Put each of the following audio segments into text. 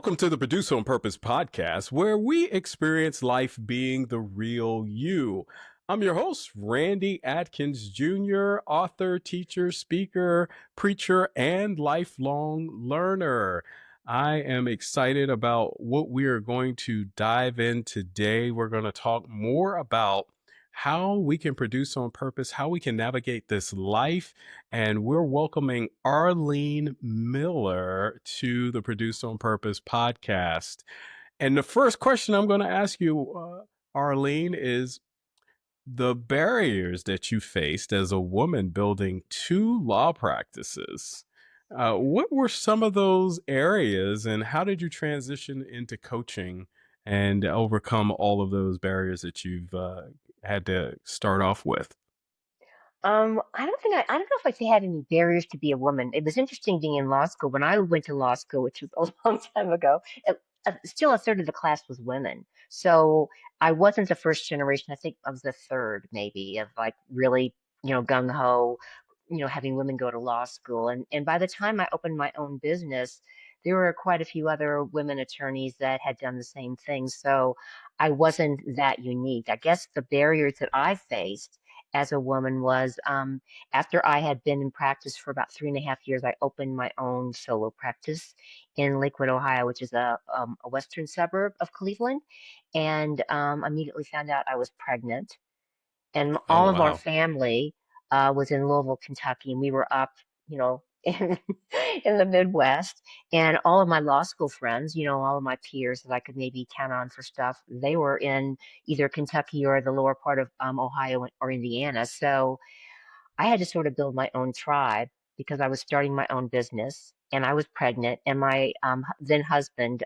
Welcome to the Produce on Purpose podcast, where we experience life being the real you. I'm your host, Randy Adkins Jr., author, teacher, speaker, preacher, and lifelong learner. I am excited about what we are going to dive in today. We're going to talk more about how we can produce on purpose, how we can navigate this life, and we're welcoming Arlene Miller to the Produce on Purpose podcast. And the first question I'm going to ask you, Arlene, is the barriers that you faced as a woman building two law practices. What were some of those areas, and how did you transition into coaching and overcome all of those barriers that you've had to start off with? I don't know if I had any barriers to be a woman. It was interesting being in law school. When I went to law school, which was a long time ago, still a third of the class was women. So I wasn't the first generation. I think I was the third, maybe, of like really, gung ho, having women go to law school. And by the time I opened my own business, there were quite a few other women attorneys that had done the same thing. So I wasn't that unique. I guess the barriers that I faced as a woman was after I had been in practice for about 3.5 years, I opened my own solo practice in Lakewood, Ohio, which is a western suburb of Cleveland, and immediately found out I was pregnant. And Oh, all of our wow. family was in Louisville, Kentucky, and we were up, in the Midwest. And all of my law school friends, all of my peers that I could maybe count on for stuff, they were in either Kentucky or the lower part of Ohio or Indiana. So I had to sort of build my own tribe because I was starting my own business and I was pregnant, and my then husband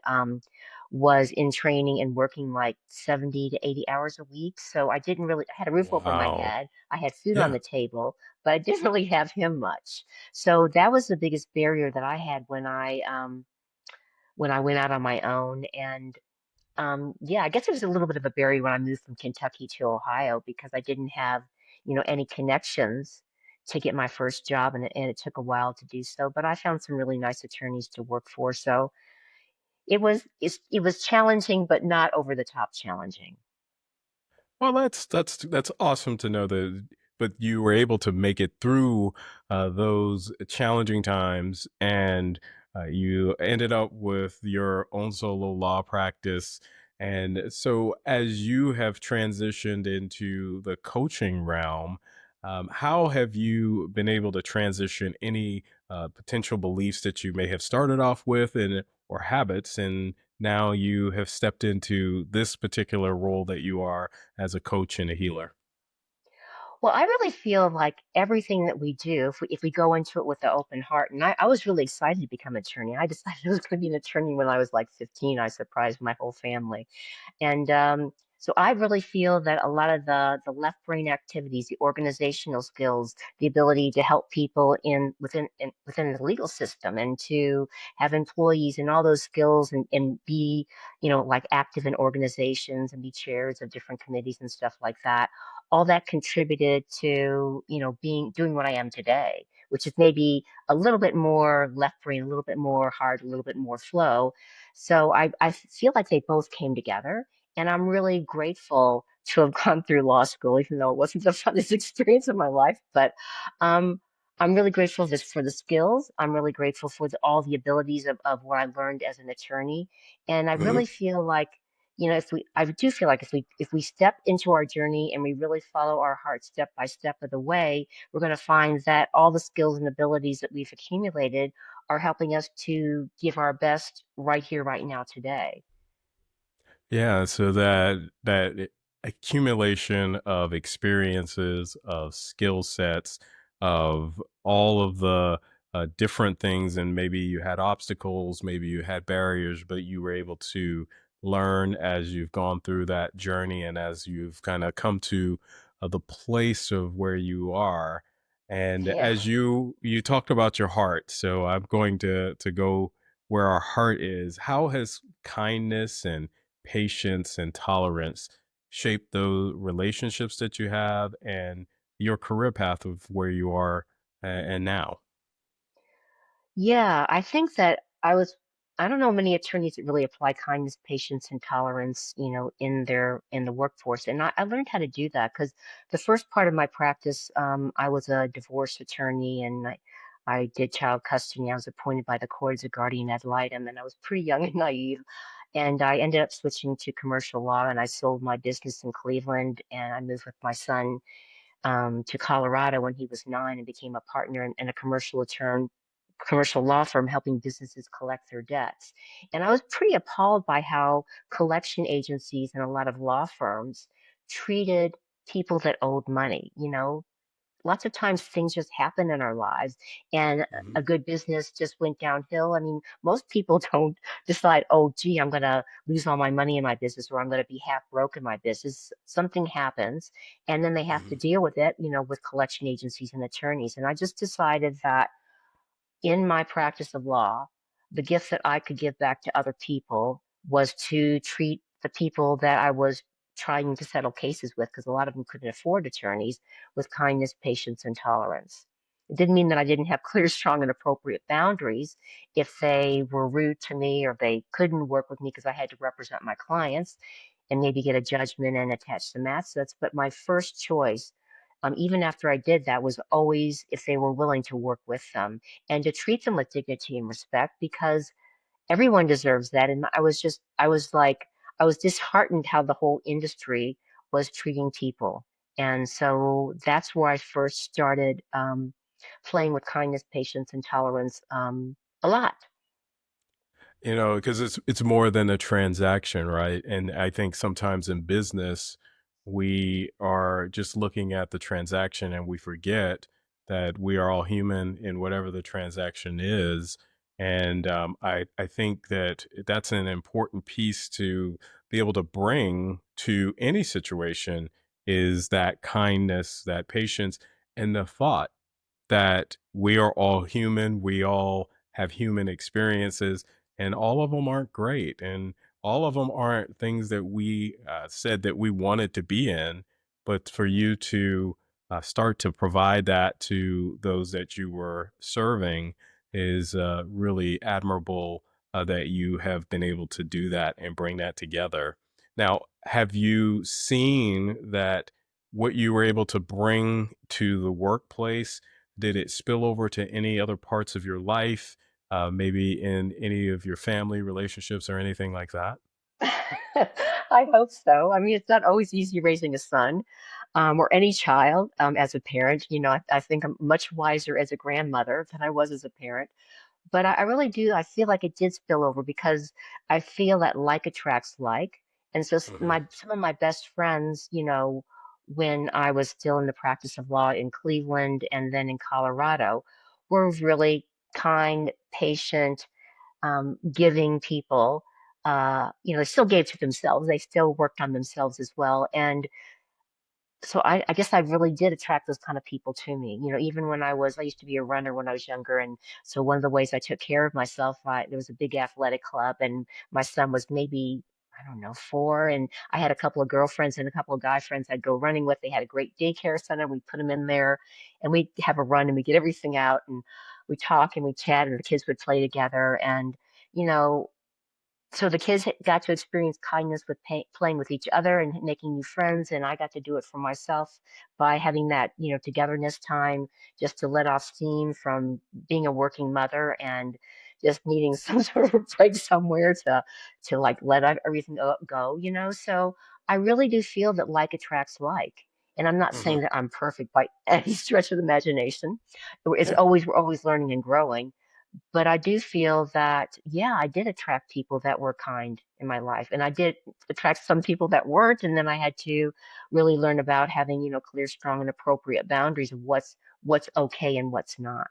was in training and working like 70 to 80 hours a week. So I had a roof over my Wow. head, I had food on Yeah. the table, but I didn't really have him much. So that was the biggest barrier that I had when I went out on my own. And yeah, I guess it was a little bit of a barrier when I moved from Kentucky to Ohio because I didn't have, any connections to get my first job, and it took a while to do so. But I found some really nice attorneys to work for, so it was challenging, but not over the top challenging. Well, that's awesome to know that, but you were able to make it through those challenging times, and you ended up with your own solo law practice. And so, as you have transitioned into the coaching realm, how have you been able to transition any potential beliefs that you may have started off with, and or habits, and now you have stepped into this particular role that you are as a coach and a healer? Well, I really feel like everything that we do, if we go into it with an open heart, and I was really excited to become an attorney. I decided I was going to be an attorney when I was like 15. I surprised my whole family. And so I really feel that a lot of the left brain activities, the organizational skills, the ability to help people within the legal system and to have employees and all those skills and be, like active in organizations and be chairs of different committees and stuff like that. All that contributed to, doing what I am today, which is maybe a little bit more left brain, a little bit more heart, a little bit more flow. So I feel like they both came together. And I'm really grateful to have gone through law school, even though it wasn't the funnest experience of my life. But um, I'm really grateful for the skills. I'm really grateful for all the abilities of what I learned as an attorney. And I really feel like, I do feel like if we step into our journey and we really follow our heart step by step of the way, we're going to find that all the skills and abilities that we've accumulated are helping us to give our best right here, right now, today. Yeah, so that accumulation of experiences, of skill sets, of all of the different things, and maybe you had obstacles, maybe you had barriers, but you were able to learn as you've gone through that journey and as you've kind of come to the place of where you are. And Yeah. as you talked about your heart, so I'm going to go where our heart is. How has kindness and patience and tolerance shape those relationships that you have and your career path of where you are and now? Yeah, I think that I was. I don't know many attorneys that really apply kindness, patience, and tolerance, in the workforce. And I learned how to do that because the first part of my practice, I was a divorce attorney and I did child custody. I was appointed by the court as a guardian ad litem, and I was pretty young and naive. And I ended up switching to commercial law, and I sold my business in Cleveland, and I moved with my son to Colorado when he was 9 and became a partner in a commercial law firm helping businesses collect their debts. And I was pretty appalled by how collection agencies and a lot of law firms treated people that owed money. Lots of times things just happen in our lives and Hmm. a good business just went downhill. I mean, most people don't decide, oh, gee, I'm going to lose all my money in my business or I'm going to be half broke in my business. Something happens and then they have to Hmm. deal with it, with collection agencies and attorneys. And I just decided that in my practice of law, the gift that I could give back to other people was to treat the people that I was trying to settle cases with, because a lot of them couldn't afford attorneys, with kindness, patience, and tolerance. It didn't mean that I didn't have clear, strong, and appropriate boundaries if they were rude to me or they couldn't work with me because I had to represent my clients and maybe get a judgment and attach some assets. But my first choice, even after I did that, was always if they were willing to work with them and to treat them with dignity and respect because everyone deserves that. And I was disheartened how the whole industry was treating people. And so that's where I first started playing with kindness, patience, and tolerance a lot. Because it's more than a transaction, right? And I think sometimes in business, we are just looking at the transaction and we forget that we are all human in whatever the transaction is. And I think that that's an important piece to be able to bring to any situation is that kindness, that patience, and the thought that we are all human, we all have human experiences, and all of them aren't great, and all of them aren't things that we said that we wanted to be in. But for you to start to provide that to those that you were serving is really admirable that you have been able to do that and bring that together. Now, have you seen that what you were able to bring to the workplace? Did it spill over to any other parts of your life, maybe in any of your family relationships or anything like that? I hope so. I mean, it's not always easy raising a son, or any child, as a parent. I think I'm much wiser as a grandmother than I was as a parent. But I really do. I feel like it did spill over because I feel that like attracts like. And so Hmm. some of my best friends, when I was still in the practice of law in Cleveland and then in Colorado, were really kind, patient, giving people. They still gave to themselves. They still worked on themselves as well. And so I guess I really did attract those kind of people to me. Even when I used to be a runner when I was younger. And so one of the ways I took care of myself, there was a big athletic club and my son was maybe, I don't know, 4. And I had a couple of girlfriends and a couple of guy friends I'd go running with. They had a great daycare center. We put them in there and we'd have a run and we get everything out and we talk and we chat and the kids would play together. And, you know, so the kids got to experience kindness with playing with each other and making new friends, and I got to do it for myself by having that togetherness time, just to let off steam from being a working mother and just needing some sort of a break somewhere to like let everything go. So I really do feel that like attracts like. And I'm not Hmm. saying that I'm perfect by any stretch of the imagination. Yeah. We're always learning and growing, but I do feel that, yeah, I did attract people that were kind in my life. And I did attract some people that weren't. And then I had to really learn about having, clear, strong, and appropriate boundaries of what's okay and what's not.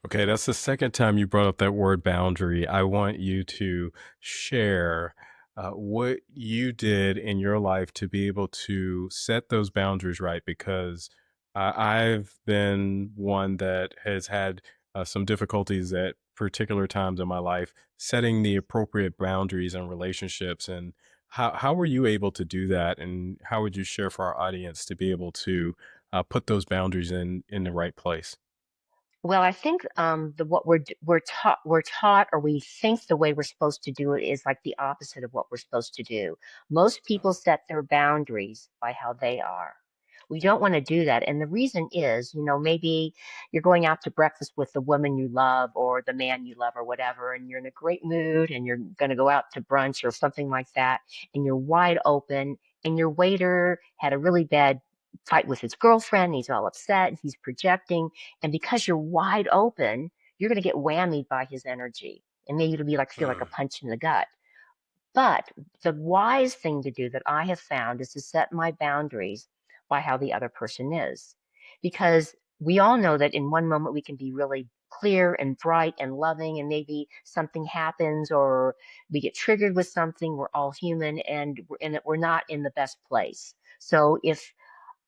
Okay, that's the second time you brought up that word boundary. I want you to share what you did in your life to be able to set those boundaries right, because I've been one that has had some difficulties at particular times in my life setting the appropriate boundaries and relationships. And how were you able to do that? And how would you share for our audience to be able to put those boundaries in the right place? Well, I think the what we're taught or we think the way we're supposed to do it is like the opposite of what we're supposed to do. Most people set their boundaries by how they are. We don't want to do that, and the reason is, maybe you're going out to breakfast with the woman you love or the man you love or whatever, and you're in a great mood, and you're going to go out to brunch or something like that, and you're wide open, and your waiter had a really bad fight with his girlfriend. He's all upset. He's projecting and because you're wide open, you're going to get whammied by his energy. And maybe it'll be like, feel like a Mm, punch in the gut. But the wise thing to do that I have found is to set my boundaries by how the other person is. Because we all know that in one moment we can be really clear and bright and loving, and maybe something happens or we get triggered with something. We're all human and we're not in the best place. So if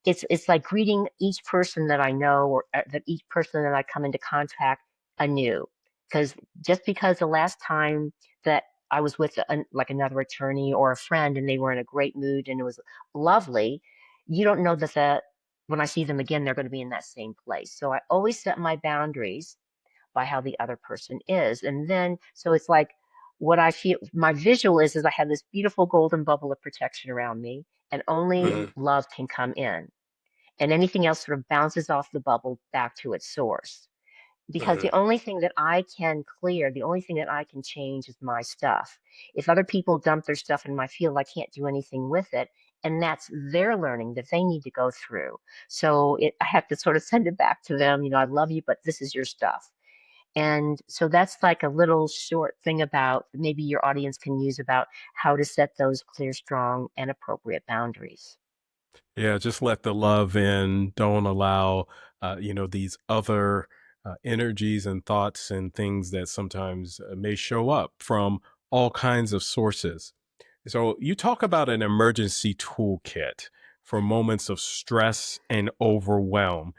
it's like greeting each person that I know or that each person that I come into contact anew. Because just because the last time that I was with like another attorney or a friend and they were in a great mood and it was lovely, you don't know that when I see them again, they're going to be in that same place. So I always set my boundaries by how the other person is. And then, so it's like what I feel, my visual is I have this beautiful golden bubble of protection around me and only mhm, love can come in and anything else sort of bounces off the bubble back to its source. Because mhm. the only thing that I can clear, the only thing that I can change is my stuff. If other people dump their stuff in my field, I can't do anything with it. And that's their learning that they need to go through. So I have to sort of send it back to them. I love you, but this is your stuff. And so that's like a little short thing about maybe your audience can use about how to set those clear, strong, and appropriate boundaries. Yeah, just let the love in. Don't allow, these other energies and thoughts and things that sometimes may show up from all kinds of sources. So you talk about an emergency toolkit for moments of stress and overwhelm.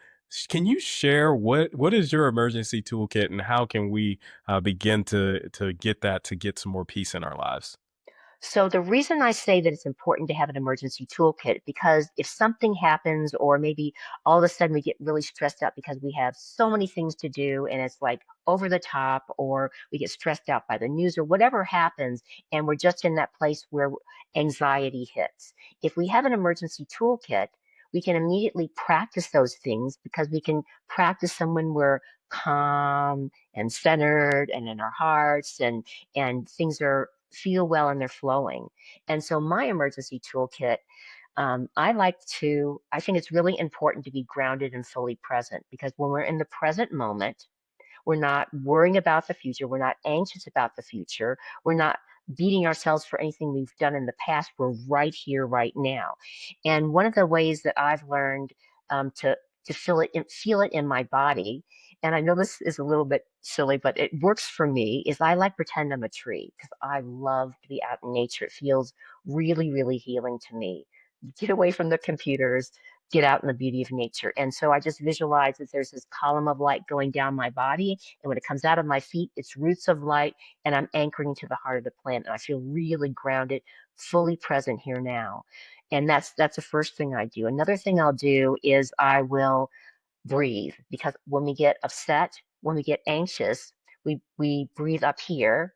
Can you share what is your emergency toolkit and how can we begin to get that to get some more peace in our lives? So the reason I say that it's important to have an emergency toolkit, because if something happens, or maybe all of a sudden we get really stressed out because we have so many things to do and it's like over the top, or we get stressed out by the news or whatever happens, and we're just in that place where anxiety hits. If we have an emergency toolkit, we can immediately practice those things because we can practice them when we're calm and centered and in our hearts and things are feel well and they're flowing. And so my emergency toolkit, I think it's really important to be grounded and fully present because when we're in the present moment, we're not worrying about the future. We're not anxious about the future. We're not beating ourselves for anything we've done in the past. We're right here, right now. And one of the ways that I've learned to feel it in my body, and I know this is a little bit silly, but it works for me, is I like pretend I'm a tree because I love to be out in nature. It feels really, really healing to me. Get away from the computers, get out in the beauty of nature. And so I just visualize that there's this column of light going down my body. And when it comes out of my feet, it's roots of light. And I'm anchoring to the heart of the plant. And I feel really grounded, fully present here now. And that's the first thing I do. Another thing I'll do is I will breathe because when we get upset, when we get anxious, we breathe up here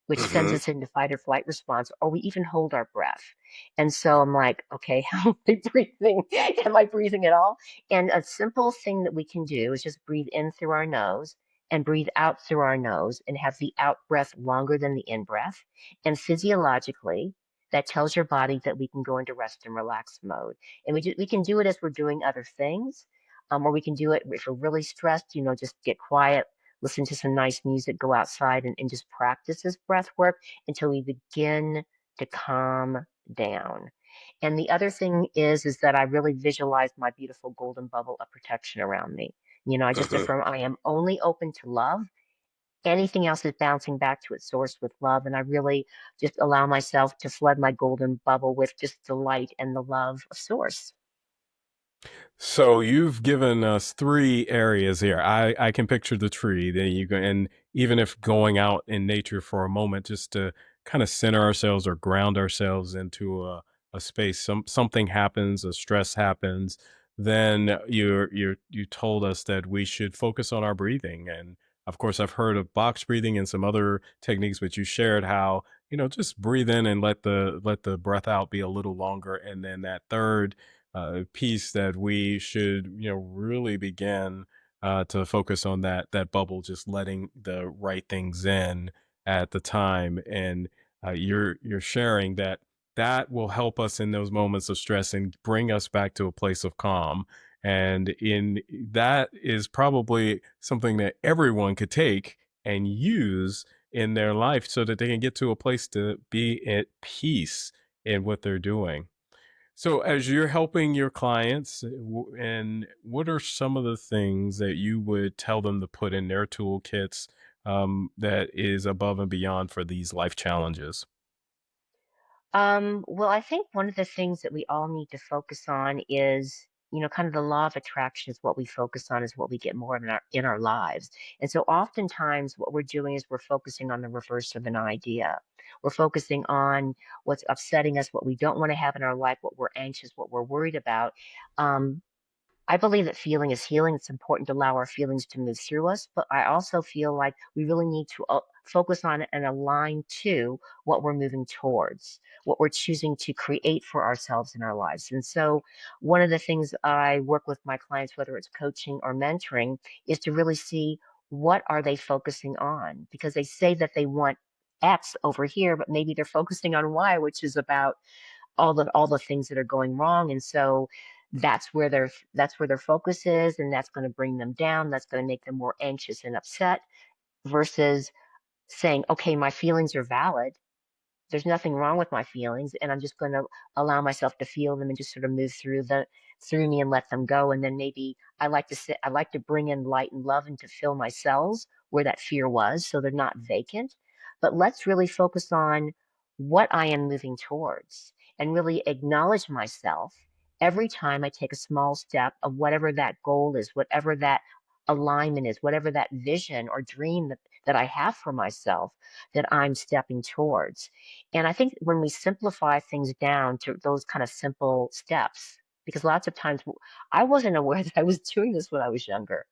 which sends Hmm. us into fight or flight response, or we even hold our breath. And so I'm like, okay, how am I breathing? Am I breathing at all? And a simple thing that we can do is just breathe in through our nose and breathe out through our nose and have the out breath longer than the in breath. And physiologically, that tells your body that we can go into rest and relax mode. And we can do it as we're doing other things, or we can do it if we're really stressed, just get quiet, listen to some nice music, go outside and just practice this breath work until we begin to calm down. And the other thing is that I really visualize my beautiful golden bubble of protection around me. I just Hmm. affirm I am only open to love. Anything else is bouncing back to its source with love. And I really just allow myself to flood my golden bubble with just the light and the love of source. So you've given us three areas here. I can picture the tree. Then you go, and even if going out in nature for a moment, just to kind of center ourselves or ground ourselves into a space. Something happens, a stress happens, then you told us that we should focus on our breathing. And of course, I've heard of box breathing and some other techniques, but you shared how, just breathe in and let the breath out be a little longer. And then that third piece, that we should, really begin to focus on that bubble, just letting the right things in at the time. And you're sharing that will help us in those moments of stress and bring us back to a place of calm. And in that is probably something that everyone could take and use in their life so that they can get to a place to be at peace in what they're doing. So, as you're helping your clients, and what are some of the things that you would tell them to put in their toolkits, that is above and beyond for these life challenges? Well, I think one of the things that we all need to focus on is, kind of the law of attraction is what we focus on is what we get more of in our lives. And so oftentimes what we're doing is we're focusing on the reverse of an idea. We're focusing on what's upsetting us, what we don't want to have in our life, what we're anxious, what we're worried about. Um, I believe that feeling is healing. It's important to allow our feelings to move through us, but I also feel like we really need to focus on and align to what we're moving towards, what we're choosing to create for ourselves in our lives. And so, one of the things I work with my clients, whether it's coaching or mentoring, is to really see what are they focusing on, because they say that they want X over here, but maybe they're focusing on Y, which is about all the things that are going wrong. And so that's where their focus is, and that's going to bring them down. That's going to make them more anxious and upset versus saying, okay, my feelings are valid. There's nothing wrong with my feelings, and I'm just going to allow myself to feel them and just sort of move through me and let them go. And then maybe I like to bring in light and love and to fill my cells where that fear was, so they're not vacant. But let's really focus on what I am moving towards and really acknowledge myself every time I take a small step of whatever that goal is, whatever that alignment is, whatever that vision or dream that I have for myself that I'm stepping towards. And I think when we simplify things down to those kind of simple steps, because lots of times I wasn't aware that I was doing this when I was younger.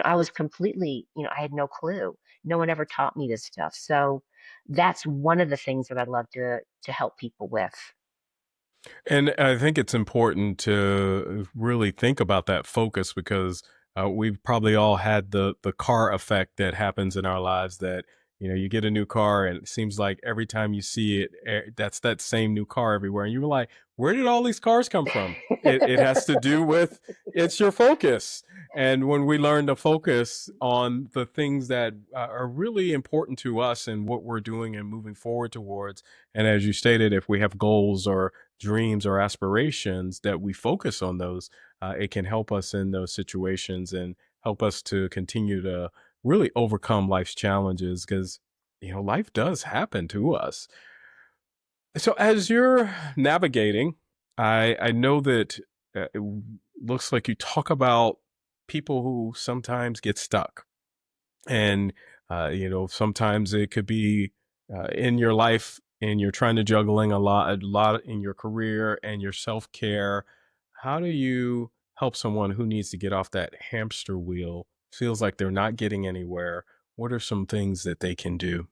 I was completely, I had no clue. No one ever taught me this stuff. So that's one of the things that I'd love to help people with. And I think it's important to really think about that focus, because we've probably all had the car effect that happens in our lives, that you get a new car and it seems like every time you see it, that's that same new car everywhere, and you're like, where did all these cars come from? It has to do with, it's your focus. And when we learn to focus on the things that are really important to us and what we're doing and moving forward towards, and as you stated, if we have goals or dreams or aspirations, that we focus on those, it can help us in those situations and help us to continue to really overcome life's challenges, because life does happen to us. So as you're navigating, I know that it looks like you talk about people who sometimes get stuck, and sometimes it could be in your life, and you're trying to juggling a lot in your career and your self-care. How do you help someone who needs to get off that hamster wheel, feels like they're not getting anywhere? What are some things that they can do?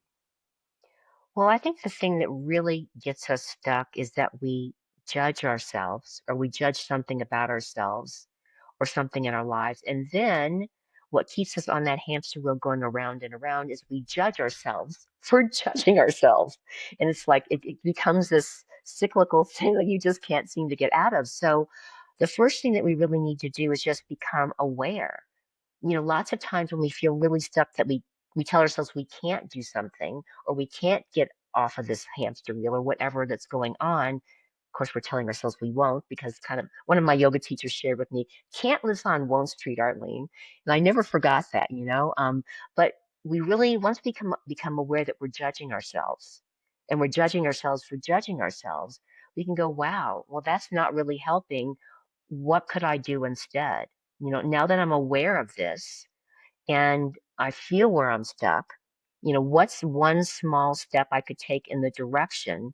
Well, I think the thing that really gets us stuck is that we judge ourselves or we judge something about ourselves or something in our lives. And then what keeps us on that hamster wheel going around and around is we judge ourselves for judging ourselves. And it's like it becomes this cyclical thing that you just can't seem to get out of. So the first thing that we really need to do is just become aware. Lots of times when we feel really stuck that we tell ourselves we can't do something or we can't get off of this hamster wheel or whatever that's going on. Of course, we're telling ourselves we won't because kind of one of my yoga teachers shared with me, can't live on won't street, Arlene. And I never forgot that. But we really, once we become aware that we're judging ourselves and we're judging ourselves for judging ourselves, we can go, wow, well, that's not really helping. What could I do instead? Now that I'm aware of this and I feel where I'm stuck, what's one small step I could take in the direction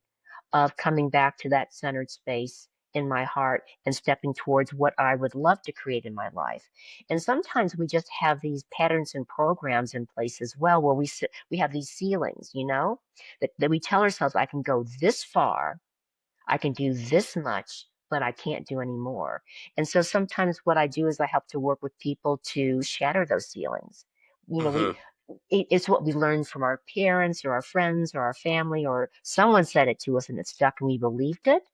of coming back to that centered space in my heart and stepping towards what I would love to create in my life. And sometimes we just have these patterns and programs in place as well, where we have these ceilings, that we tell ourselves, I can go this far, I can do this much, but I can't do any more. And so sometimes what I do is I help to work with people to shatter those ceilings. You know, we Hmm. it's what we learned from our parents or our friends or our family, or someone said it to us and it stuck and we believed it.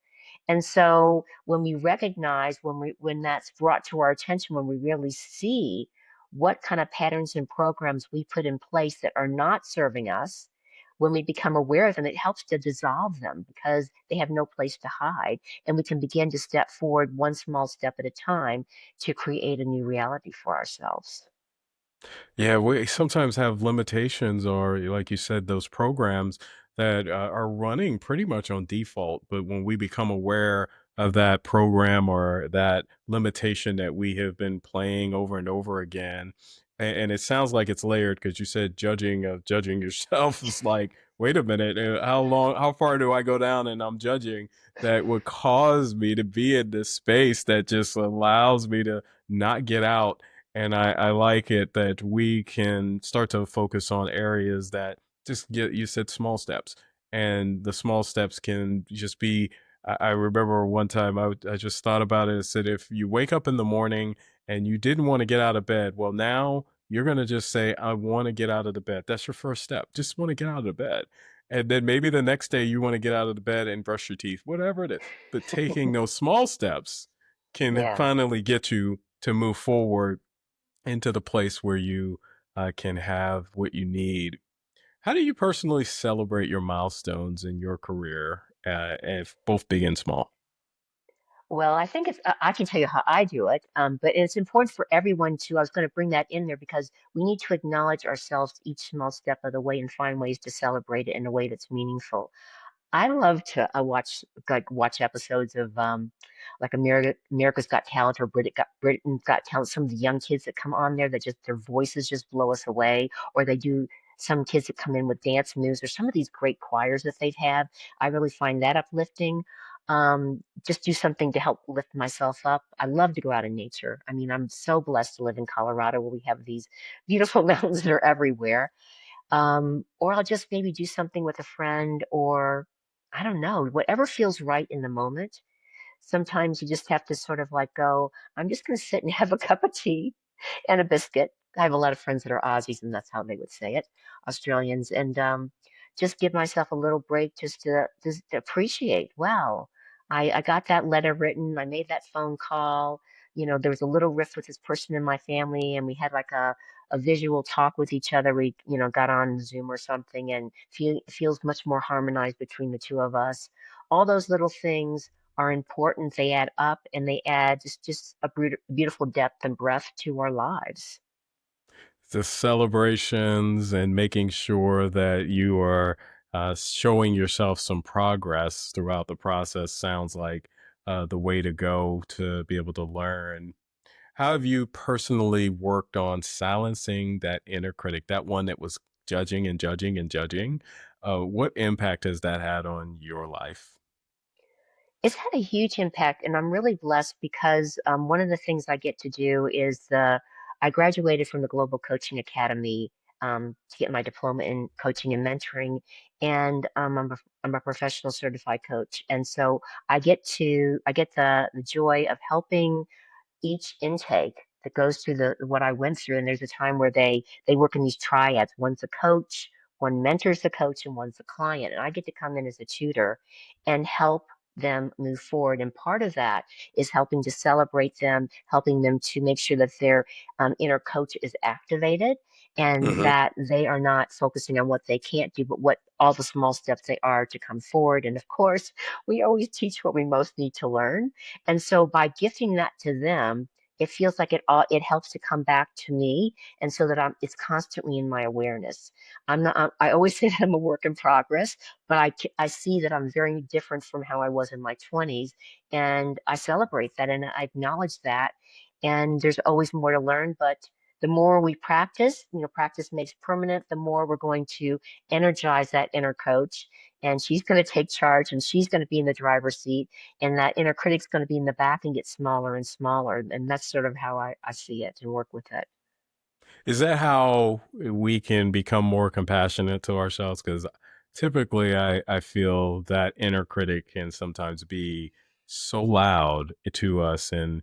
And so when we recognize, when that's brought to our attention, when we really see what kind of patterns and programs we put in place that are not serving us, when we become aware of them, it helps to dissolve them because they have no place to hide. And we can begin to step forward one small step at a time to create a new reality for ourselves. Yeah, we sometimes have limitations, or like you said, those programs that are running pretty much on default. But when we become aware of that program or that limitation that we have been playing over and over again, and it sounds like it's layered because you said judging yourself is like, wait a minute, how far do I go down and I'm judging, that would cause me to be in this space that just allows me to not get out. And I like it that we can start to focus on areas that just get, you said small steps. And the small steps can just be, I remember one time I just thought about it and said, if you wake up in the morning and you didn't want to get out of bed, well, now you're going to just say, I want to get out of the bed. That's your first step. Just want to get out of the bed. And then maybe the next day you want to get out of the bed and brush your teeth, whatever it is. But taking those small steps can Yeah. finally get you to move forward into the place where you can have what you need. How do you personally celebrate your milestones in your career, if both big and small? Well, I think I can tell you how I do it, but it's important for everyone to. I was going to bring that in there because we need to acknowledge ourselves each small step of the way and find ways to celebrate it in a way that's meaningful. I love to watch episodes of like America's Got Talent or Britain's Got Talent. Some of the young kids that come on there that just their voices just blow us away, or they do some kids that come in with dance moves, or some of these great choirs that they've had. I really find that uplifting. Just do something to help lift myself up. I love to go out in nature. I mean, I'm so blessed to live in Colorado where we have these beautiful mountains that are everywhere. Or I'll just maybe do something with a friend, or I don't know, whatever feels right in the moment. Sometimes you just have to sort of like go, I'm just going to sit and have a cup of tea and a biscuit. I have a lot of friends that are Aussies, and that's how they would say it, Australians, and just give myself a little break just to appreciate. Wow, I got that letter written. I made that phone call. There was a little rift with this person in my family, and we had like a visual talk with each other. We, got on Zoom or something, and feels much more harmonized between the two of us. All those little things are important. They add up and they add just a beautiful depth and breadth to our lives. The celebrations and making sure that you are showing yourself some progress throughout the process sounds like the way to go to be able to learn. How have you personally worked on silencing that inner critic, that one that was judging and judging and judging? What impact has that had on your life? It's had a huge impact, and I'm really blessed because one of the things I get to do is I graduated from the Global Coaching Academy to get my diploma in coaching and mentoring, and I'm a professional certified coach, and so I get the joy of helping each intake that goes through the what I went through. And there's a time where they work in these triads. One's a coach, one mentors the coach, and one's a client. And I get to come in as a tutor and help them move forward. And part of that is helping to celebrate them, helping them to make sure that their inner coach is activated and Hmm. that they are not focusing on what they can't do, but what all the small steps they are to come forward. And of course, we always teach what we most need to learn. And so by gifting that to them, it feels like it helps to come back to me, and so that it's constantly in my awareness. I always say that I'm a work in progress, but I see that I'm very different from how I was in my 20s, and I celebrate that and I acknowledge that. And there's always more to learn, but The more we practice, practice makes permanent, the more we're going to energize that inner coach. And she's going to take charge and she's going to be in the driver's seat. And that inner critic's going to be in the back and get smaller and smaller. And that's sort of how I see it and work with it. Is that how we can become more compassionate to ourselves? Because typically I feel that inner critic can sometimes be so loud to us and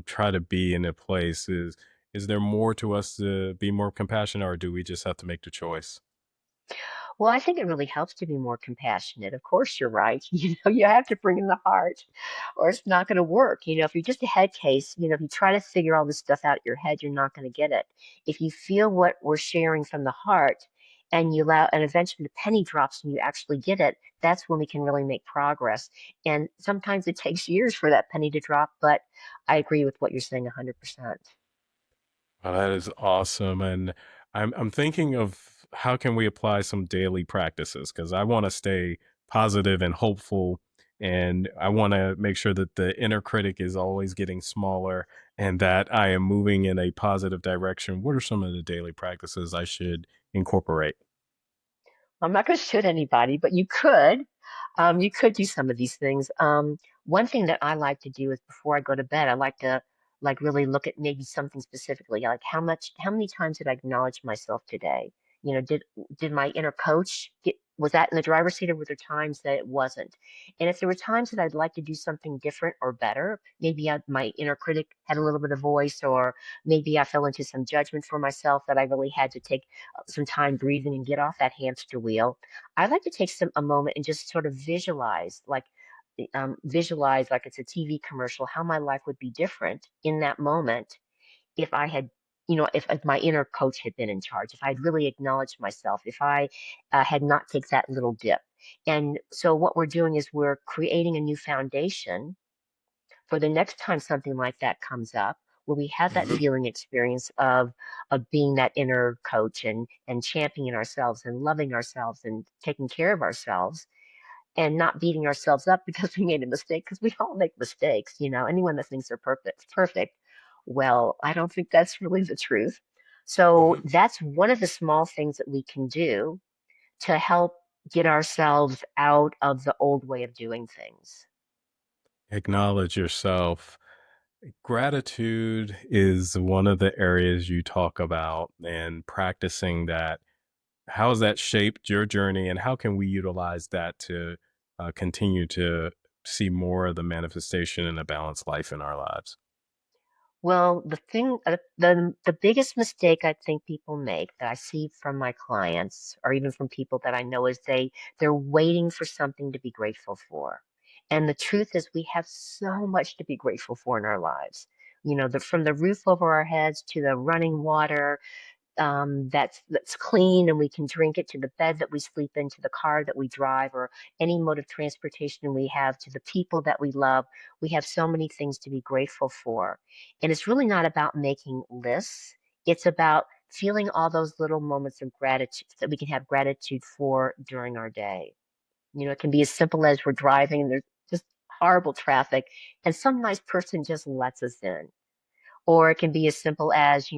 try to be in a place. Is there more to us to be more compassionate, or do we just have to make the choice? Well, I think it really helps to be more compassionate. Of course, you're right. You have to bring in the heart or it's not going to work. If you're just a head case, if you try to figure all this stuff out in your head, you're not going to get it. If you feel what we're sharing from the heart and you allow, and eventually the penny drops and you actually get it, that's when we can really make progress. And sometimes it takes years for that penny to drop, but I agree with what you're saying 100%. Oh, that is awesome. And I'm thinking of how can we apply some daily practices, because I want to stay positive and hopeful, and I want to make sure that the inner critic is always getting smaller and that I am moving in a positive direction. What are some of the daily practices I should incorporate? I'm not going to shoot anybody, but you could. You could do some of these things. One thing that I like to do is before I go to bed, I like to really look at maybe something specifically, like how many times did I acknowledge myself today? Did my inner coach was that in the driver's seat, or were there times that it wasn't? And if there were times that I'd like to do something different or better, maybe my inner critic had a little bit of voice, or maybe I fell into some judgment for myself that I really had to take some time breathing and get off that hamster wheel. I like to take a moment and just sort of visualize like it's a TV commercial, how my life would be different in that moment if I had, if my inner coach had been in charge, if I'd really acknowledged myself, if I had not taken that little dip. And so what we're doing is we're creating a new foundation for the next time something like that comes up, where we have that Hmm. feeling experience of being that inner coach and championing ourselves and loving ourselves and taking care of ourselves and not beating ourselves up because we made a mistake, because we all make mistakes. Anyone that thinks they're perfect. Well, I don't think that's really the truth. So Hmm. that's one of the small things that we can do to help get ourselves out of the old way of doing things. Acknowledge yourself. Gratitude is one of the areas you talk about, and practicing that. How has that shaped your journey, and how can we utilize that to continue to see more of the manifestation and a balanced life in our lives? Well, the biggest mistake I think people make that I see from my clients or even from people that I know is they're waiting for something to be grateful for. And the truth is we have so much to be grateful for in our lives. From the roof over our heads to the running water, that's clean and we can drink it, to the bed that we sleep in, to the car that we drive, or any mode of transportation we have, to the people that we love. We have so many things to be grateful for. And it's really not about making lists. It's about feeling all those little moments of gratitude that we can have gratitude for during our day. It can be as simple as we're driving and there's just horrible traffic and some nice person just lets us in. Or it can be as simple as,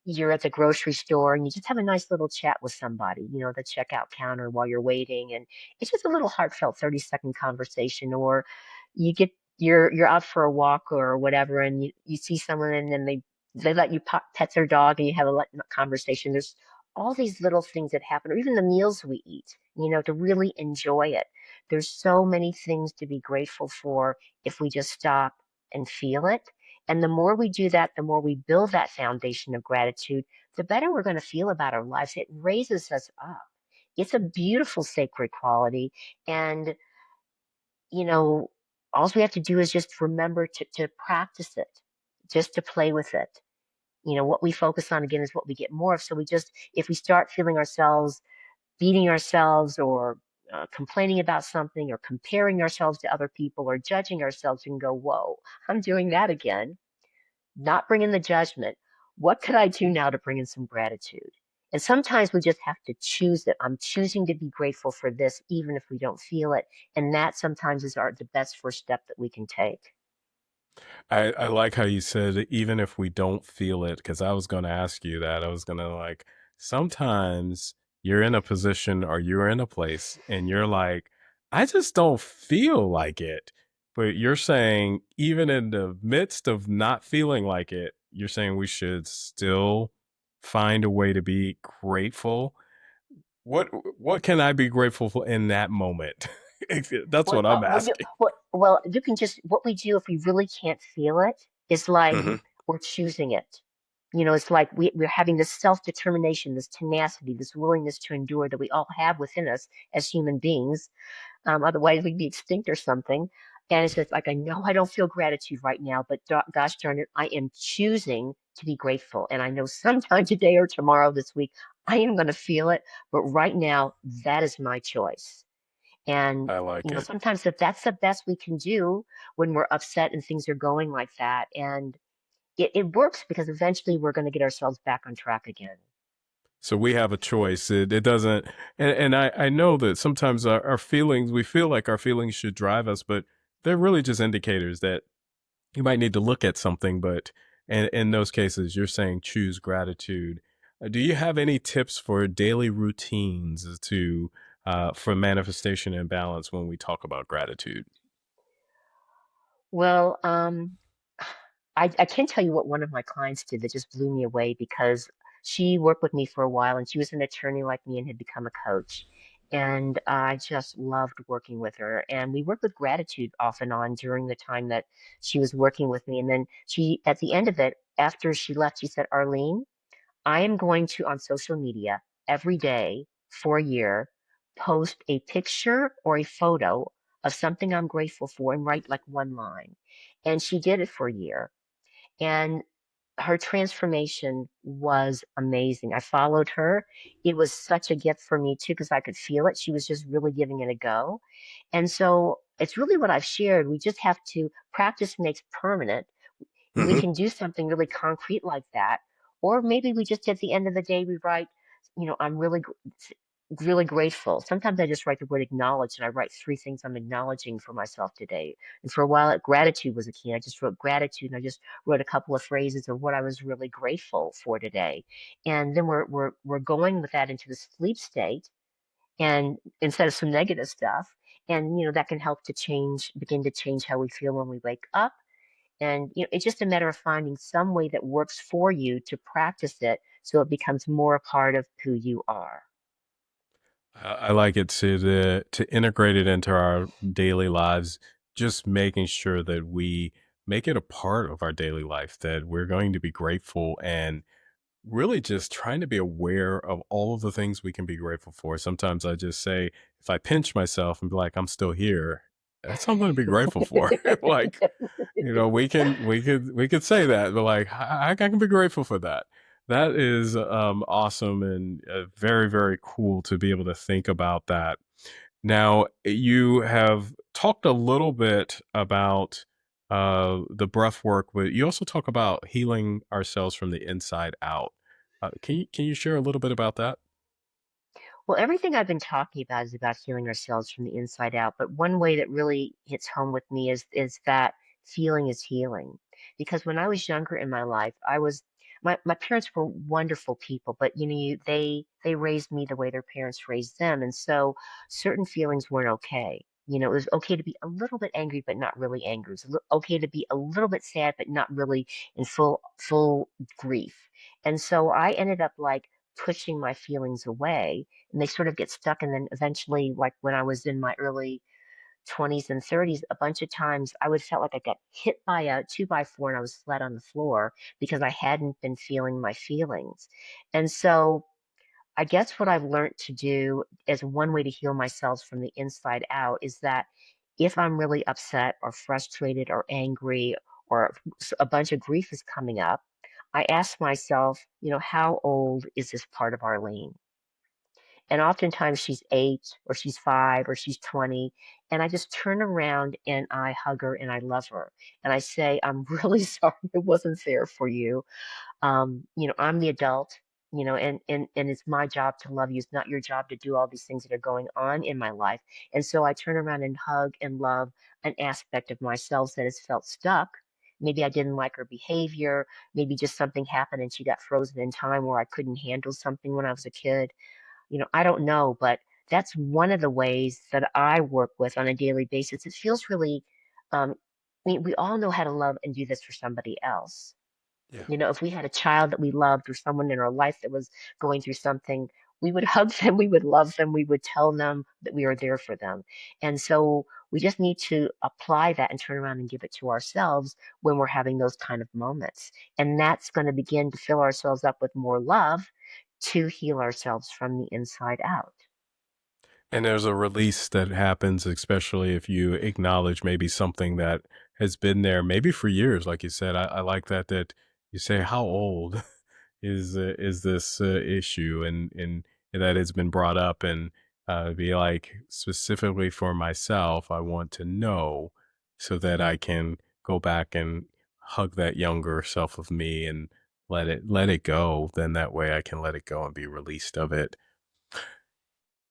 you're at the grocery store and you just have a nice little chat with somebody, the checkout counter while you're waiting. And it's just a little heartfelt 30-second conversation. Or you're out for a walk or whatever, and you see someone and then they let you pet their dog and you have a conversation. There's all these little things that happen, or even the meals we eat, to really enjoy it. There's so many things to be grateful for if we just stop and feel it. And the more we do that, the more we build that foundation of gratitude, the better we're going to feel about our lives. It raises us up. It's a beautiful sacred quality. And, you know, all we have to do is just remember to practice it, just to play with it. What we focus on again is what we get more of. So if we start feeling ourselves beating ourselves or complaining about something or comparing ourselves to other people or judging ourselves, we can go, whoa, I'm doing that again, not bring in the judgment. What could I do now to bring in some gratitude? And sometimes we just have to choose it. I'm choosing to be grateful for this, even if we don't feel it. And that sometimes is the best first step that we can take. I like how you said even if we don't feel it, because I was going to ask you that. I was going to like, sometimes you're in a position or you're in a place and you're like, I just don't feel like it. But you're saying, even in the midst of not feeling like it, you're saying we should still find a way to be grateful. What what can I be grateful for in that moment? That's Well, what I'm asking. you can just, what we do if we really can't feel it is like Hmm. we're choosing it. It's like we're having this self-determination, this tenacity, this willingness to endure that we all have within us as human beings. Otherwise, we'd be extinct or something. And it's just like, I know I don't feel gratitude right now, but gosh darn it, I am choosing to be grateful. And I know sometime today or tomorrow this week, I am going to feel it. But right now, that is my choice. And, I like it. sometimes if that's the best we can do when we're upset and things are going like that. And it works because eventually we're going to get ourselves back on track again. So we have a choice. It doesn't, and I know that sometimes our feelings, we feel like our feelings should drive us, but they're really just indicators that you might need to look at something. But in those cases, you're saying choose gratitude. Do you have any tips for daily routines to for manifestation and balance when we talk about gratitude? Well, I can tell you what one of my clients did that just blew me away because she worked with me for a while and she was an attorney like me and had become a coach. And I just loved working with her. And we worked with gratitude off and on during the time that she was working with me. And then at the end of it, after she left, she said, Arlene, I am going to, on social media, every day for a year, post a picture or a photo of something I'm grateful for and write like one line. And she did it for a year. And her transformation was amazing. I followed her. It was such a gift for me too, because I could feel it. She was just really giving it a go. And so it's really what I've shared. We just have to practice makes permanent. We Hmm. can do something really concrete like that. Or maybe we just at the end of the day we write, I'm really grateful. Sometimes I just write the word acknowledge and I write three things I'm acknowledging for myself today. And for a while, gratitude was a key. I just wrote gratitude and I just wrote a couple of phrases of what I was really grateful for today. And then we're going with that into the sleep state and instead of some negative stuff. And that can help to begin to change how we feel when we wake up. And it's just a matter of finding some way that works for you to practice it so it becomes more a part of who you are. I like it to integrate it into our daily lives, just making sure that we make it a part of our daily life, that we're going to be grateful and really just trying to be aware of all of the things we can be grateful for. Sometimes I just say, if I pinch myself and be like, I'm still here, that's something to be grateful for. Like, we could say that, but like, I can be grateful for that. That is awesome and very, very cool to be able to think about that. Now, you have talked a little bit about the breath work, but you also talk about healing ourselves from the inside out. Can you share a little bit about that? Well, everything I've been talking about is about healing ourselves from the inside out. But one way that really hits home with me is that feeling is healing. Because when I was younger in my life, my parents were wonderful people, but they raised me the way their parents raised them, and so certain feelings weren't okay. It was okay to be a little bit angry, but not really angry. It was okay to be a little bit sad, but not really in full grief. And so I ended up like pushing my feelings away and they sort of get stuck. And then eventually, like when I was in my early 20s and 30s, a bunch of times I would felt like I got hit by a 2x4 and I was flat on the floor because I hadn't been feeling my feelings. And so I guess what I've learned to do as one way to heal myself from the inside out is that if I'm really upset or frustrated or angry or a bunch of grief is coming up, I ask myself, how old is this part of Arlene? And oftentimes she's 8 or she's 5 or she's 20. And I just turn around and I hug her and I love her. And I say, I'm really sorry it wasn't fair for you. I'm the adult, and it's my job to love you. It's not your job to do all these things that are going on in my life. And so I turn around and hug and love an aspect of myself that has felt stuck maybe I didn't like her behavior. Maybe just something happened and she got frozen in time where I couldn't handle something when I was a kid. I don't know, but that's one of the ways that I work with on a daily basis. It feels really, we all know how to love and do this for somebody else. Yeah. If we had a child that we loved or someone in our life that was going through something, we would hug them, we would love them, we would tell them that we are there for them. And so we just need to apply that and turn around and give it to ourselves when we're having those kind of moments. And that's going to begin to fill ourselves up with more love to heal ourselves from the inside out. And there's a release that happens, especially if you acknowledge maybe something that has been there maybe for years. Like you said, I like that you say, how old is this issue, and that it's been brought up, and be like, specifically for myself, I want to know so that I can go back and hug that younger self of me and let it go. Then that way I can let it go and be released of it.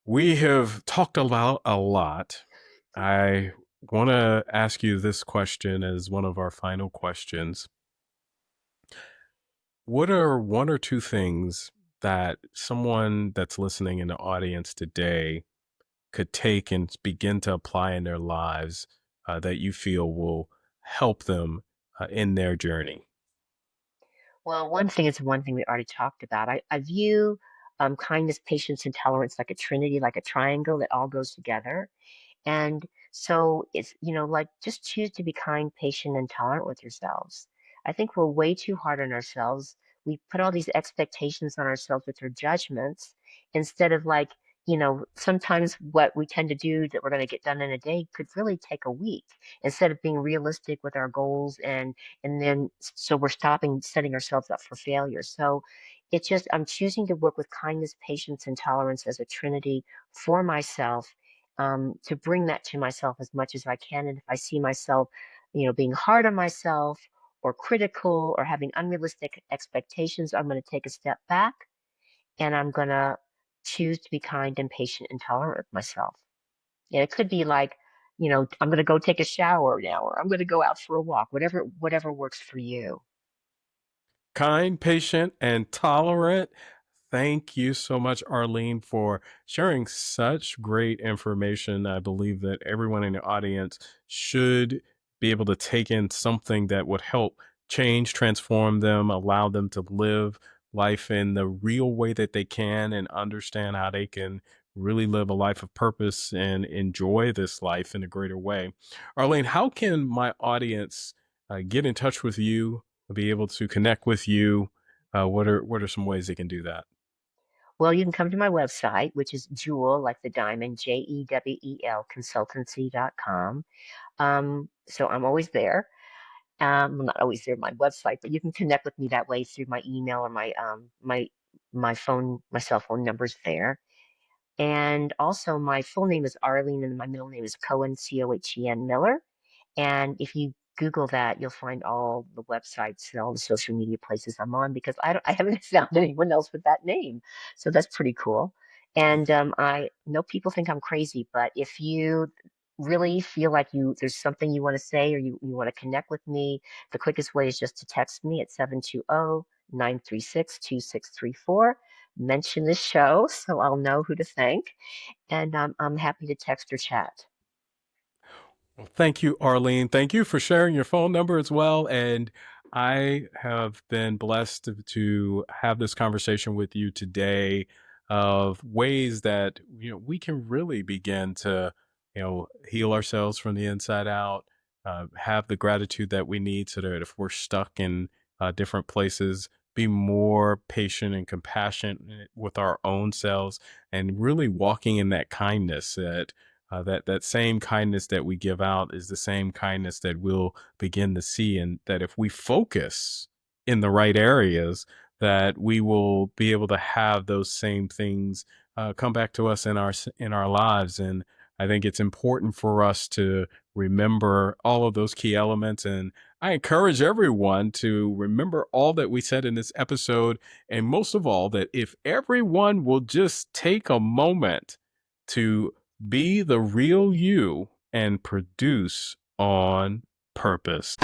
We have talked about a lot. I want to ask you this question as one of our final questions. What are one or two things that someone that's listening in the audience today could take and begin to apply in their lives, that you feel will help them in their journey? Well, one thing is one thing we already talked about. I view kindness, patience, and tolerance like a trinity, like a triangle that all goes together. And so it's, like just choose to be kind, patient, and tolerant with yourselves. I think we're way too hard on ourselves. We put all these expectations on ourselves with our judgments instead of like, sometimes what we tend to do that we're going to get done in a day could really take a week instead of being realistic with our goals and then so we're stopping setting ourselves up for failure. So it's just I'm choosing to work with kindness, patience, and tolerance as a trinity for myself, to bring that to myself as much as I can. And if I see myself, being hard on myself or critical or having unrealistic expectations, I'm going to take a step back and I'm going to choose to be kind and patient and tolerant with myself. And it could be like, I'm going to go take a shower now, or I'm going to go out for a walk, whatever works for you. Kind, patient, and tolerant. Thank you so much, Arlene, for sharing such great information. I believe that everyone in the audience should be able to take in something that would help change, transform them, allow them to live life in the real way that they can, and understand how they can really live a life of purpose and enjoy this life in a greater way. Arlene, how can my audience get in touch with you, be able to connect with you? What are some ways they can do that? Well, you can come to my website, which is Jewel, like the diamond, Jewel consultancy.com. So I'm always there. Well, not always there on my website, but you can connect with me that way through my email or my phone, my cell phone number's there. And also, my full name is Arlene, and my middle name is Cohen, Cohen Miller. And if you Google that, you'll find all the websites and all the social media places I'm on because I haven't found anyone else with that name. So that's pretty cool. And I know people think I'm crazy, but if you really feel like there's something you want to say or you want to connect with me, the quickest way is just to text me at 720-936-2634. Mention the show so I'll know who to thank. And I'm happy to text or chat. Well, thank you, Arlene. Thank you for sharing your phone number as well. And I have been blessed to have this conversation with you today of ways that we can really begin to heal ourselves from the inside out, have the gratitude that we need so that if we're stuck in different places, be more patient and compassionate with our own selves, and really walking in that kindness that same kindness that we give out is the same kindness that we'll begin to see, and that if we focus in the right areas, that we will be able to have those same things come back to us in our lives. And I think it's important for us to remember all of those key elements. And I encourage everyone to remember all that we said in this episode, and most of all, that if everyone will just take a moment to be the real you and produce on purpose.